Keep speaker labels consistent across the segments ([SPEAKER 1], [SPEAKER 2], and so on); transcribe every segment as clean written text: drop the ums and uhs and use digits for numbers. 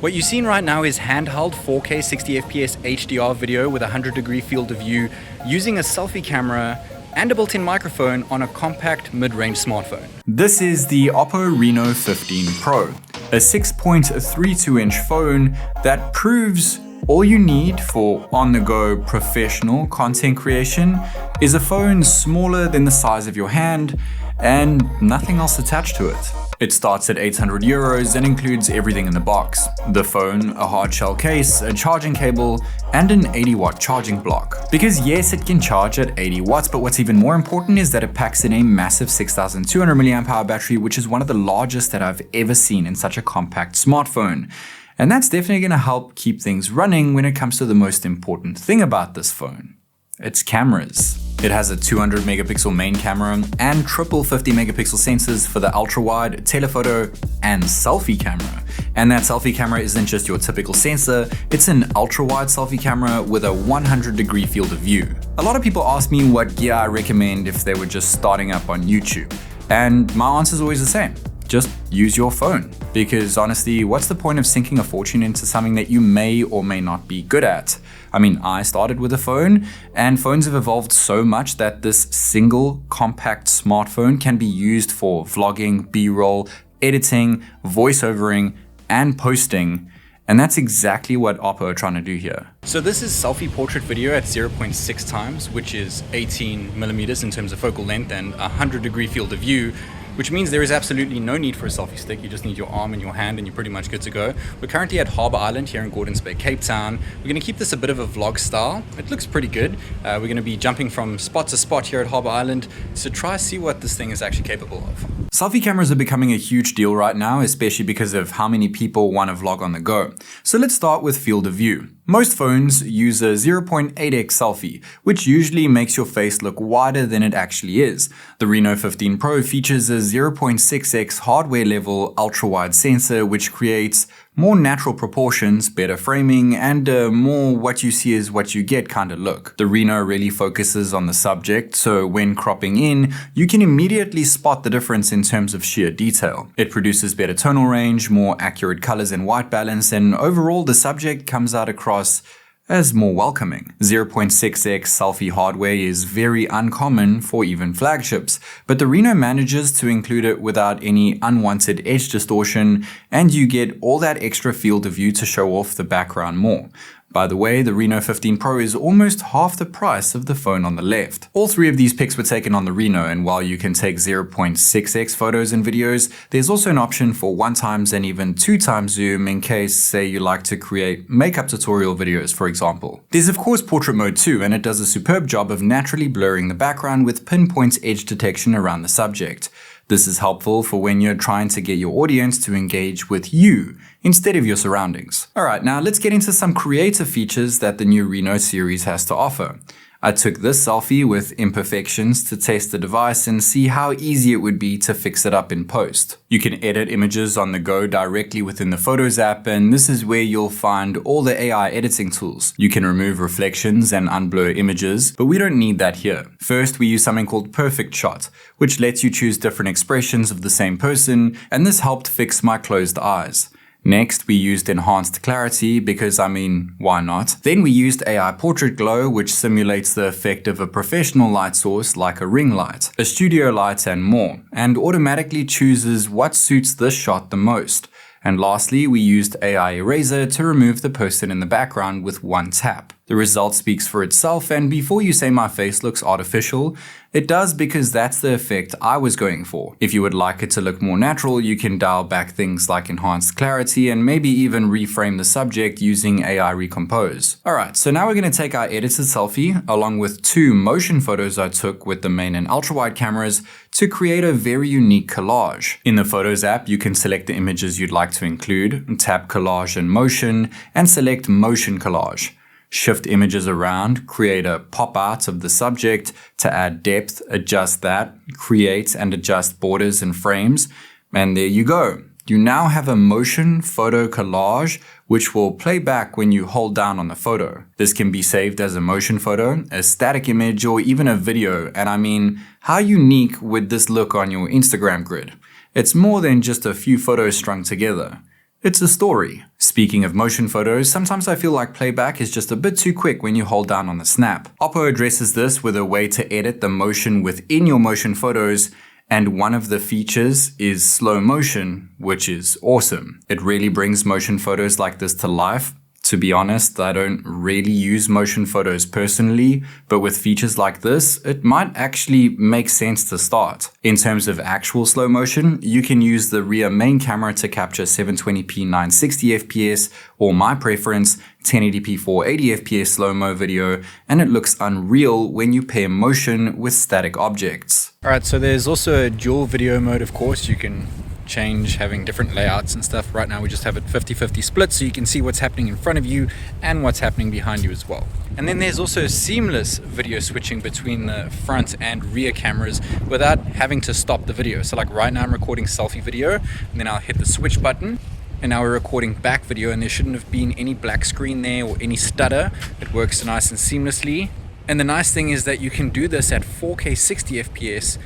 [SPEAKER 1] What you've seen right now is handheld 4K 60fps HDR video with a 100-degree field of view using a selfie camera and a built-in microphone on a compact mid-range smartphone.
[SPEAKER 2] This is the OPPO Reno15 Pro, a 6.32-inch phone that proves all you need for on-the-go professional content creation is a phone smaller than the size of your hand and nothing else attached to it. It starts at €800 and includes everything in the box: the phone, a hard shell case, a charging cable, and an 80-watt charging block. Because yes, it can charge at 80 watts, but what's even more important is that it packs in a massive 6,200 mAh battery, which is one of the largest that I've ever seen in such a compact smartphone. And that's definitely going to help keep things running when it comes to the most important thing about this phone: its cameras. It has a 200 megapixel main camera and triple 50 megapixel sensors for the ultra-wide, telephoto, and selfie camera. And that selfie camera isn't just your typical sensor, it's an ultra-wide selfie camera with a 100-degree field of view. A lot of people ask me what gear I recommend if they were just starting up on YouTube. And my answer is always the same: just use your phone. Because honestly, what's the point of sinking a fortune into something that you may or may not be good at? I mean, I started with a phone, and phones have evolved so much that this single compact smartphone can be used for vlogging, B-roll, editing, voiceovering, and posting. And that's exactly what OPPO are trying to do here.
[SPEAKER 1] So this is selfie portrait video at 0.6 times, which is 18 millimeters in terms of focal length and a 100-degree field of view, which means there is absolutely no need for a selfie stick. You just need your arm and your hand and you're pretty much good to go. We're currently at Harbour Island here in Gordons Bay, Cape Town. We're gonna keep this a bit of a vlog style. It looks pretty good. We're gonna be jumping from spot to spot here at Harbour Island to try see what this thing is actually capable of.
[SPEAKER 2] Selfie cameras are becoming a huge deal right now, especially because of how many people want to vlog on the go. So let's start with field of view. Most phones use a 0.8x selfie, which usually makes your face look wider than it actually is. The Reno15 Pro features a 0.6x hardware level ultra-wide sensor, which creates more natural proportions, better framing, and more what you see is what you get kind of look. The Reno really focuses on the subject, so when cropping in, you can immediately spot the difference in terms of sheer detail. It produces better tonal range, more accurate colors and white balance, and overall the subject comes out across as more welcoming. 0.6x selfie hardware is very uncommon for even flagships, but the Reno manages to include it without any unwanted edge distortion, and you get all that extra field of view to show off the background more. By the way, the Reno15 Pro is almost half the price of the phone on the left. All three of these pics were taken on the Reno, and while you can take 0.6x photos and videos, there's also an option for 1x and even 2x zoom in case, say, you like to create makeup tutorial videos, for example. There's of course portrait mode too, and it does a superb job of naturally blurring the background with pinpoint edge detection around the subject. This is helpful for when you're trying to get your audience to engage with you instead of your surroundings. Alright, now let's get into some creative features that the new Reno series has to offer. I took this selfie with imperfections to test the device and see how easy it would be to fix it up in post. You can edit images on the go directly within the Photos app, and this is where you'll find all the AI editing tools. You can remove reflections and unblur images, but we don't need that here. First, we use something called Perfect Shot, which lets you choose different expressions of the same person, and this helped fix my closed eyes. Next, we used enhanced clarity because, I mean, why not? Then we used AI Portrait Glow, which simulates the effect of a professional light source like a ring light, a studio light, and more, and automatically chooses what suits this shot the most. And lastly, we used AI Eraser to remove the person in the background with one tap. The result speaks for itself, and before you say my face looks artificial, it does, because that's the effect I was going for. If you would like it to look more natural, you can dial back things like enhanced clarity and maybe even reframe the subject using AI Recompose. Alright, so now we're going to take our edited selfie along with two motion photos I took with the main and ultra-wide cameras to create a very unique collage. In the Photos app, you can select the images you'd like to include, tap Collage and Motion, and select Motion Collage. Shift images around, create a pop-out of the subject to add depth, adjust that, create and adjust borders and frames, and there you go. You now have a motion photo collage which will play back when you hold down on the photo. This can be saved as a motion photo, a static image, or even a video, and I mean, how unique would this look on your Instagram grid? It's more than just a few photos strung together. It's a story. Speaking of motion photos, sometimes I feel like playback is just a bit too quick when you hold down on the snap. OPPO addresses this with a way to edit the motion within your motion photos, and one of the features is slow motion, which is awesome. It really brings motion photos like this to life. To be honest, I don't really use motion photos personally, but with features like this, it might actually make sense to start. In terms of actual slow motion, you can use the rear main camera to capture 720p 960 fps, or my preference, 1080p 480 fps slow-mo video, and it looks unreal when you pair motion with static objects.
[SPEAKER 1] Alright, so there's also a dual video mode, of course. You can change having different layouts and stuff. Right now we just have it 50-50 split, so you can see what's happening in front of you and what's happening behind you as well. And then there's also seamless video switching between the front and rear cameras without having to stop the video. So like right now I'm recording selfie video, and then I'll hit the switch button, and now we're recording back video, and there shouldn't have been any black screen there or any stutter. It works nice and seamlessly. And the nice thing is that you can do this at 4K 60 fps,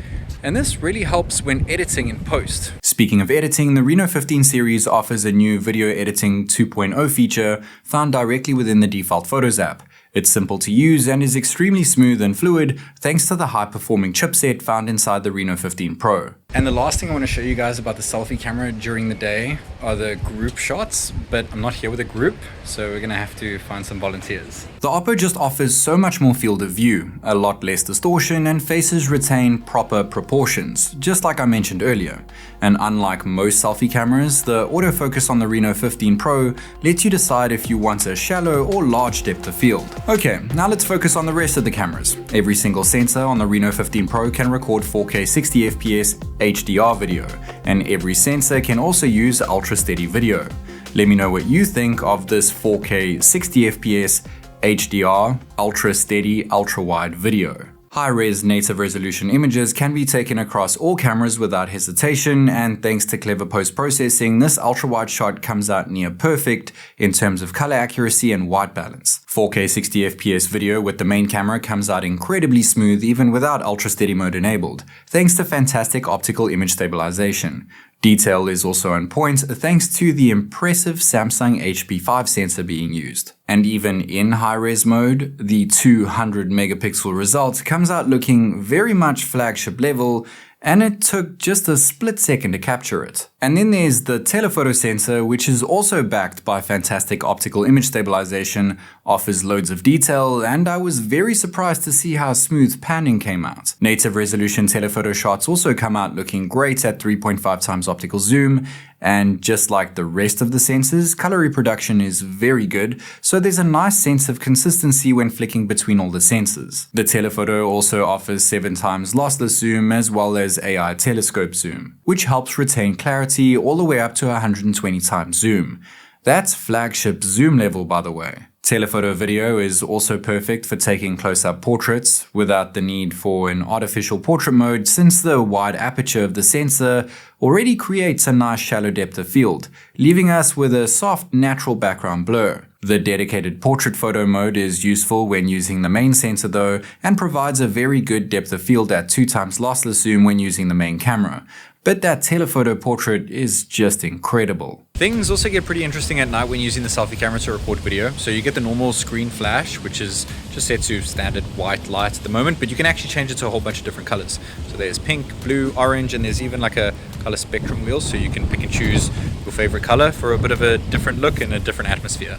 [SPEAKER 1] and this really helps when editing in post.
[SPEAKER 2] Speaking of editing, the Reno15 series offers a new video editing 2.0 feature found directly within the default Photos app. It's simple to use and is extremely smooth and fluid thanks to the high-performing chipset found inside the Reno15 Pro.
[SPEAKER 1] And the last thing I want to show you guys about the selfie camera during the day are the group shots, but I'm not here with a group, so we're going to have to find some volunteers.
[SPEAKER 2] The OPPO just offers so much more field of view, a lot less distortion, and faces retain proper proportions, just like I mentioned earlier. And unlike most selfie cameras, the autofocus on the Reno15 Pro lets you decide if you want a shallow or large depth of field. Okay, now let's focus on the rest of the cameras. Every single sensor on the Reno15 Pro can record 4K 60 fps HDR video, and every sensor can also use ultra steady video. Let me know what you think of this 4K 60 fps HDR ultra steady ultra wide video. High-res native resolution images can be taken across all cameras without hesitation, and thanks to clever post-processing, this ultra-wide shot comes out near perfect in terms of color accuracy and white balance. 4K 60 fps video with the main camera comes out incredibly smooth even without ultra-steady mode enabled, thanks to fantastic optical image stabilization. Detail is also on point thanks to the impressive Samsung HP5 sensor being used. And even in high-res mode, the 200 megapixel result comes out looking very much flagship level, and it took just a split second to capture it. And then there's the telephoto sensor, which is also backed by fantastic optical image stabilization, offers loads of detail, and I was very surprised to see how smooth panning came out. Native resolution telephoto shots also come out looking great at 3.5 times optical zoom, and just like the rest of the sensors, color reproduction is very good, so there's a nice sense of consistency when flicking between all the sensors. The telephoto also offers 7 times lossless zoom as well as AI telescope zoom, which helps retain clarity all the way up to 120 times zoom. That's flagship zoom level, by the way. Telephoto video is also perfect for taking close-up portraits without the need for an artificial portrait mode, since the wide aperture of the sensor already creates a nice shallow depth of field, leaving us with a soft natural background blur. The dedicated portrait photo mode is useful when using the main sensor though, and provides a very good depth of field at 2 times lossless zoom when using the main camera. But that telephoto portrait is just incredible.
[SPEAKER 1] Things also get pretty interesting at night when using the selfie camera to record video. So you get the normal screen flash, which is just set to standard white light at the moment, but you can actually change it to a whole bunch of different colors. So there's pink, blue, orange, and there's even like a color spectrum wheel, so you can pick and choose your favorite color for a bit of a different look and a different atmosphere.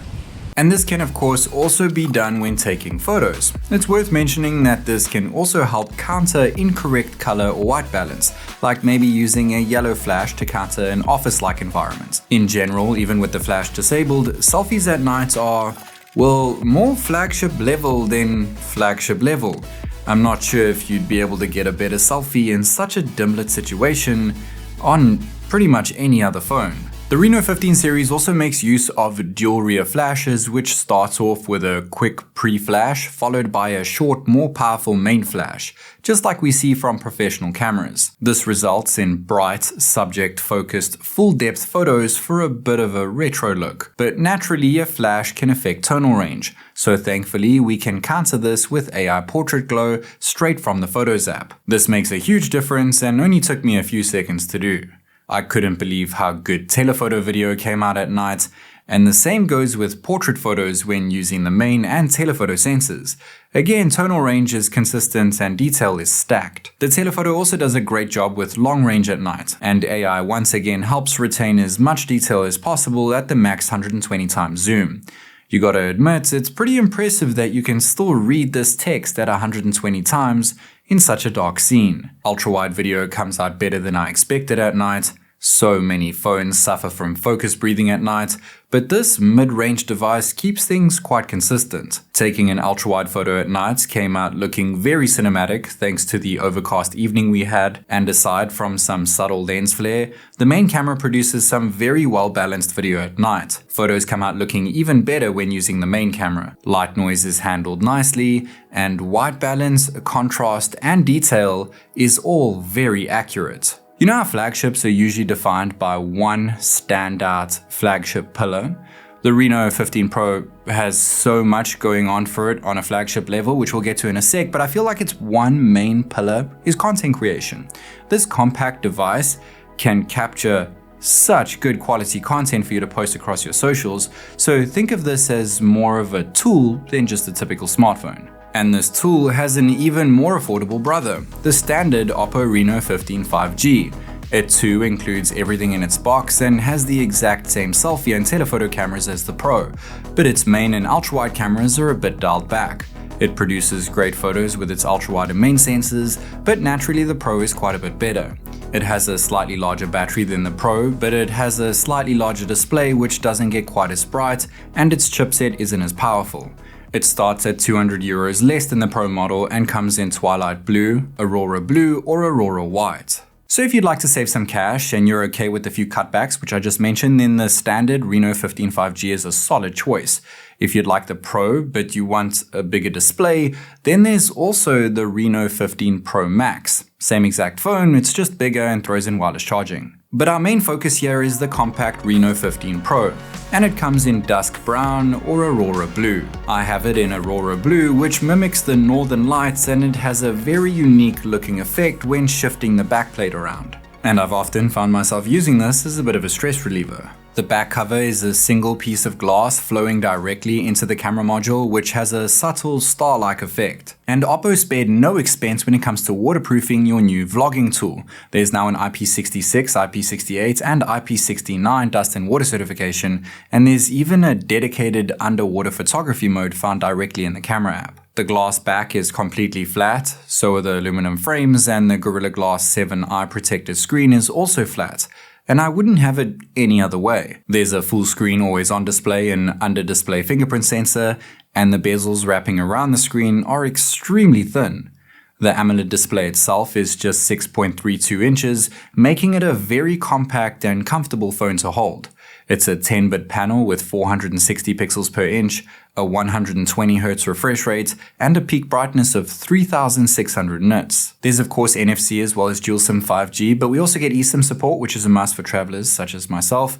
[SPEAKER 2] And this can of course also be done when taking photos. It's worth mentioning that this can also help counter incorrect color or white balance, like maybe using a yellow flash to counter an office-like environment. In general, even with the flash disabled, selfies at night are, well, more flagship level than flagship level. I'm not sure if you'd be able to get a better selfie in such a dim-lit situation on pretty much any other phone. The Reno15 series also makes use of dual rear flashes, which starts off with a quick pre-flash followed by a short, more powerful main flash, just like we see from professional cameras. This results in bright, subject-focused, full-depth photos for a bit of a retro look. But naturally, a flash can affect tonal range, so thankfully we can counter this with AI Portrait Glow straight from the Photos app. This makes a huge difference and only took me a few seconds to do. I couldn't believe how good telephoto video came out at night, and the same goes with portrait photos when using the main and telephoto sensors. Again, tonal range is consistent and detail is stacked. The telephoto also does a great job with long range at night, and AI once again helps retain as much detail as possible at the max 120 times zoom. You gotta admit, it's pretty impressive that you can still read this text at 120 times in such a dark scene. Ultra-wide video comes out better than I expected at night. So many phones suffer from focus breathing at night, but this mid-range device keeps things quite consistent. Taking an ultra-wide photo at night came out looking very cinematic thanks to the overcast evening we had, and aside from some subtle lens flare, the main camera produces some very well-balanced video at night. Photos come out looking even better when using the main camera. Light noise is handled nicely, and white balance, contrast, and detail is all very accurate. You know how flagships are usually defined by one standout flagship pillar? The Reno15 Pro has so much going on for it on a flagship level, which we'll get to in a sec, but I feel like its one main pillar is content creation. This compact device can capture such good quality content for you to post across your socials, so think of this as more of a tool than just a typical smartphone. And this tool has an even more affordable brother, the standard OPPO Reno15 5G. It too includes everything in its box and has the exact same selfie and telephoto cameras as the Pro, but its main and ultra-wide cameras are a bit dialed back. It produces great photos with its ultra-wide and main sensors, but naturally the Pro is quite a bit better. It has a slightly larger battery than the Pro, but it has a slightly larger display which doesn't get quite as bright, and its chipset isn't as powerful. It starts at €200 less than the Pro model and comes in Twilight Blue, Aurora Blue, or Aurora White. So if you'd like to save some cash and you're okay with a few cutbacks, which I just mentioned, then the standard Reno15 5G is a solid choice. If you'd like the Pro, but you want a bigger display, then there's also the Reno15 Pro Max. Same exact phone, it's just bigger and throws in wireless charging. But our main focus here is the compact Reno15 Pro, and it comes in dusk brown or Aurora Blue. I have it in Aurora Blue, which mimics the northern lights, and it has a very unique looking effect when shifting the backplate around. And I've often found myself using this as a bit of a stress reliever. The back cover is a single piece of glass flowing directly into the camera module, which has a subtle star-like effect. And OPPO spared no expense when it comes to waterproofing your new vlogging tool. There's now an IP66, IP68, and IP69 dust and water certification, and there's even a dedicated underwater photography mode found directly in the camera app. The glass back is completely flat, so are the aluminum frames, and the Gorilla Glass 7 eye protected screen is also flat. And I wouldn't have it any other way. There's a full screen always on display and under display fingerprint sensor, and the bezels wrapping around the screen are extremely thin. The AMOLED display itself is just 6.32 inches, making it a very compact and comfortable phone to hold. It's a 10-bit panel with 460 pixels per inch, a 120Hz refresh rate, and a peak brightness of 3600 nits. There's of course NFC as well as dual SIM 5G, but we also get eSIM support, which is a must for travelers such as myself.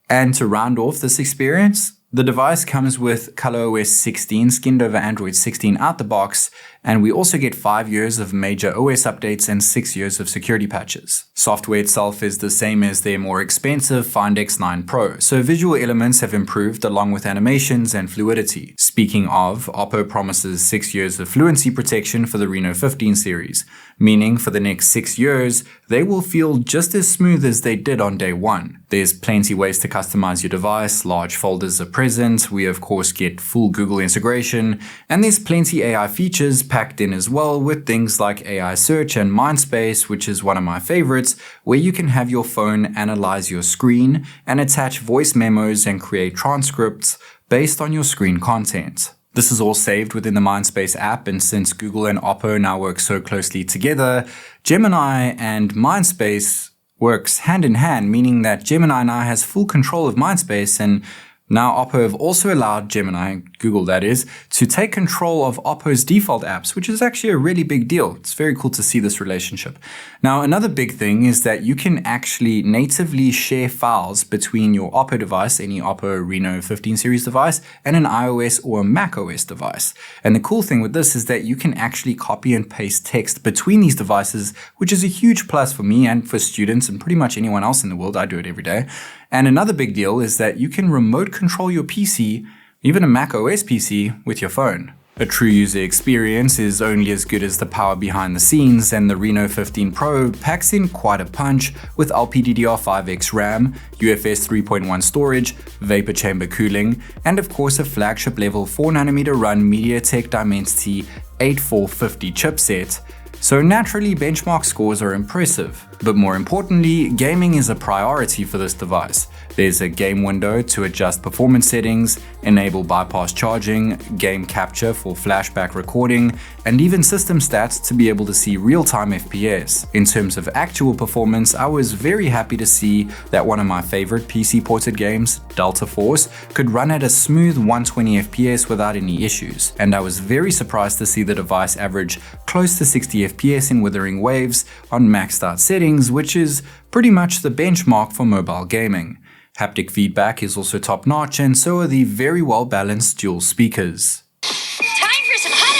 [SPEAKER 2] And to round off this experience, the device comes with ColorOS 16 skinned over Android 16 out the box, and we also get 5 years of major OS updates and 6 years of security patches. Software itself is the same as their more expensive Find X9 Pro, so visual elements have improved along with animations and fluidity. Speaking of, OPPO promises 6 years of fluency protection for the Reno15 series, meaning for the next 6 years, they will feel just as smooth as they did on day one. There's plenty ways to customize your device, large folders are present, we of course get full Google integration, and there's plenty AI features packed in as well with things like AI search and Mindspace, which is one of my favorites, where you can have your phone analyze your screen and attach voice memos and create transcripts based on your screen content. This is all saved within the Mindspace app, and since Google and OPPO now work so closely together, Gemini and Mindspace works hand in hand, meaning that Gemini now has full control of Mindspace, and Now, OPPO have also allowed Gemini, Google that is, to take control of OPPO's default apps, which is actually a really big deal. It's very cool to see this relationship. Now, another big thing is that you can actually natively share files between your OPPO device, any OPPO Reno15 series device, and an iOS or a macOS device. And the cool thing with this is that you can actually copy and paste text between these devices, which is a huge plus for me and for students and pretty much anyone else in the world. I do it every day. And another big deal is that you can remote control your PC, even a Mac OS PC, with your phone. A true user experience is only as good as the power behind the scenes, and the Reno15 Pro packs in quite a punch with LPDDR5X RAM, UFS 3.1 storage, vapor chamber cooling, and of course a flagship level 4nm run MediaTek Dimensity 8450 chipset. So naturally, benchmark scores are impressive, but more importantly, gaming is a priority for this device. There's a game window to adjust performance settings, enable bypass charging, game capture for flashback recording, and even system stats to be able to see real-time FPS. In terms of actual performance, I was very happy to see that one of my favorite PC ported games, Delta Force, could run at a smooth 120 FPS without any issues. And I was very surprised to see the device average close to 60 FPS in Wuthering waves on maxed out settings, which is pretty much the benchmark for mobile gaming. Haptic feedback is also top notch, and so are the very well balanced dual speakers.
[SPEAKER 3] Time for some hot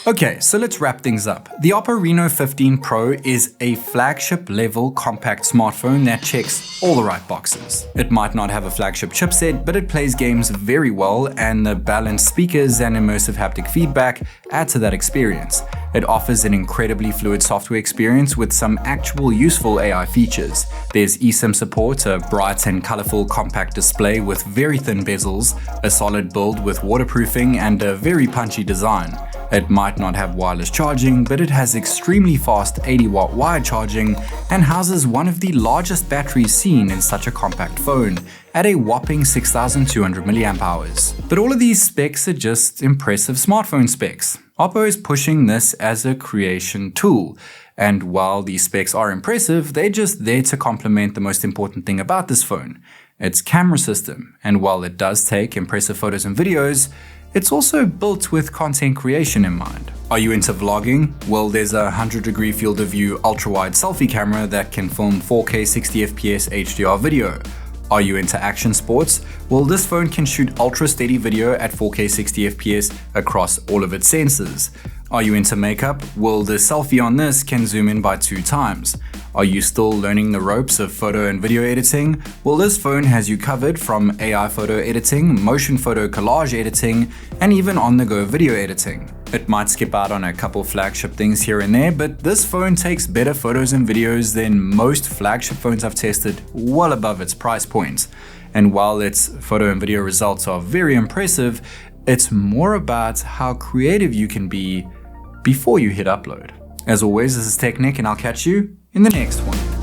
[SPEAKER 3] action!
[SPEAKER 2] Okay, so let's wrap things up. The OPPO Reno15 Pro is a flagship level compact smartphone that checks all the right boxes. It might not have a flagship chipset, but it plays games very well, and the balanced speakers and immersive haptic feedback add to that experience. It offers an incredibly fluid software experience with some actual useful AI features. There's eSIM support, a bright and colorful compact display with very thin bezels, a solid build with waterproofing, and a very punchy design. It might not have wireless charging, but it has extremely fast 80-watt wired charging and houses one of the largest batteries seen in such a compact phone, at a whopping 6,200 mAh. But all of these specs are just impressive smartphone specs. OPPO is pushing this as a creation tool, and while these specs are impressive, they're just there to complement the most important thing about this phone, its camera system. And while it does take impressive photos and videos, it's also built with content creation in mind. Are you into vlogging? Well, there's a 100-degree field of view ultra-wide selfie camera that can film 4K 60fps HDR video. Are you into action sports? Well, this phone can shoot ultra-steady video at 4K 60fps across all of its sensors. Are you into makeup? Well, the selfie on this can zoom in by 2 times. Are you still learning the ropes of photo and video editing? Well, this phone has you covered from AI photo editing, motion photo collage editing, and even on-the-go video editing. It might skip out on a couple flagship things here and there, but this phone takes better photos and videos than most flagship phones I've tested, well above its price point. And while its photo and video results are very impressive, it's more about how creative you can be before you hit upload. As always, this is TechNick, and I'll catch you in the next one.